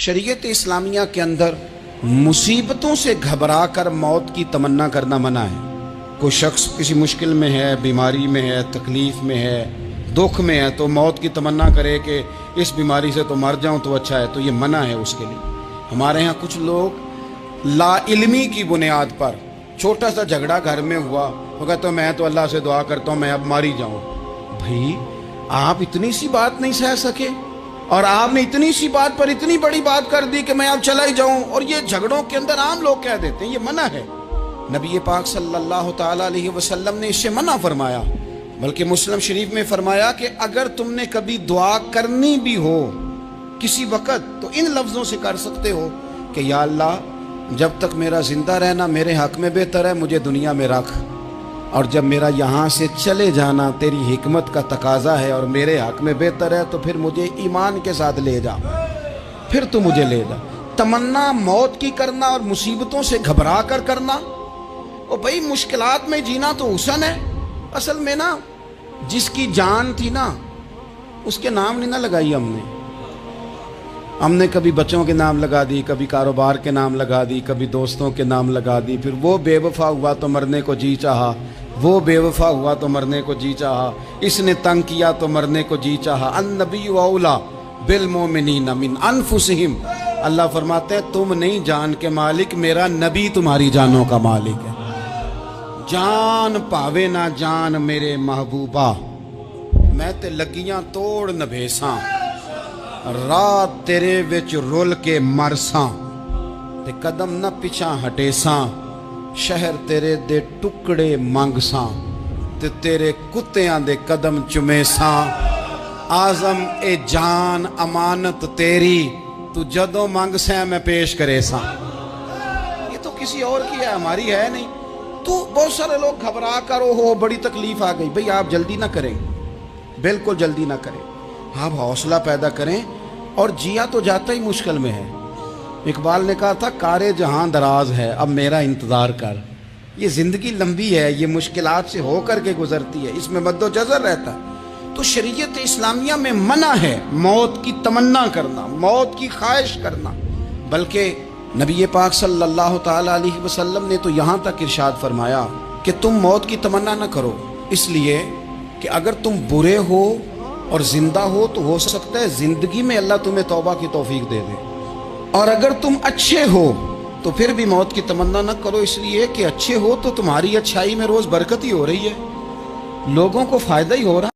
शरीयत इस्लामिया के अंदर मुसीबतों से घबरा कर मौत की तमन्ना करना मना है। कोई शख्स किसी मुश्किल में है, बीमारी में है, तकलीफ़ में है, दुख में है, तो मौत की तमन्ना करे कि इस बीमारी से तो मर जाऊं तो अच्छा है, तो ये मना है उसके लिए। हमारे यहाँ कुछ लोग लाइल्मी की बुनियाद पर छोटा सा झगड़ा घर में हुआ, वो कहते तो मैं तो अल्लाह से दुआ करता हूँ मैं अब मार ही जाऊँ। भाई आप इतनी सी बात नहीं सह सके और आपने इतनी सी बात पर इतनी बड़ी बात कर दी कि मैं अब चला ही जाऊं, और ये झगड़ों के अंदर आम लोग कह देते हैं ये मना है। नबी पाक सल्लल्लाहु ताला अलैहि वसल्लम ने इससे मना फरमाया, बल्कि मुस्लिम शरीफ में फरमाया कि अगर तुमने कभी दुआ करनी भी हो किसी वक़्त तो इन लफ्ज़ों से कर सकते हो कि या अल्लाह जब तक मेरा ज़िंदा रहना मेरे हक़ में बेहतर है, मुझे दुनिया में रख, और जब मेरा यहाँ से चले जाना तेरी हिकमत का तकाजा है और मेरे हक़ में बेहतर है तो फिर मुझे ईमान के साथ ले जा, फिर तू मुझे ले जा। तमन्ना मौत की करना और मुसीबतों से घबरा कर करना, और भाई मुश्किलात में जीना तो हुसन है। असल में ना जिसकी जान थी ना उसके नाम नहीं ना लगाई हमने कभी बच्चों के नाम लगा दी, कभी कारोबार के नाम लगा दी, कभी दोस्तों के नाम लगा दी, फिर वो बेवफा हुआ तो मरने को जी चाहा, वो बेवफा हुआ तो मरने को जी चाहा, इसने तंग किया तो मरने को जी चाहा। अन्नबी औला बिल मोमिनीन मिन अनफुसिहिम, अल्लाह फरमाते हैं तुम नहीं जान के मालिक, मेरा नबी तुम्हारी जानों का मालिक है। जान पावे ना जान मेरे महबूबा, मैं ते लगियां तोड़ नभेसां, रात तेरे विच रुल के मरसां, ते कदम न पिछा हटेसां, शहर तेरे दे टुकड़े मंगसां, ते तेरे कुत्तियां दे कदम चुमेसां। आजम ए जान अमानत तेरी, तू जदों मंग सै मैं पेश करे सा। ये तो किसी और की है, हमारी है नहीं। तो बहुत सारे लोग घबरा कर हो बड़ी तकलीफ आ गई। भाई आप जल्दी ना करें, बिल्कुल जल्दी ना करें, आप हौसला पैदा करें, और जिया तो जाता ही मुश्किल में है। इकबाल ने कहा था कारे जहां दराज है अब मेरा इंतज़ार कर। ये ज़िंदगी लंबी है, ये मुश्किलात से होकर के गुजरती है, इसमें मद्दोजज़र रहता है। तो शरीयत इस्लामिया में मना है मौत की तमन्ना करना, मौत की ख्वाहिश करना। बल्कि नबी पाक सल्लल्लाहु ताला अलैहि वसल्लम ने तो यहाँ तक इरशाद फरमाया कि तुम मौत की तमन्ना न करो, इसलिए कि अगर तुम बुरे हो और ज़िंदा हो तो हो सकता है ज़िंदगी में अल्लाह तुम्हें तौबा की तौफीक दे दे, और अगर तुम अच्छे हो तो फिर भी मौत की तमन्ना न करो, इसलिए कि अच्छे हो तो तुम्हारी अच्छाई में रोज़ बरकत ही हो रही है, लोगों को फ़ायदा ही हो रहा है।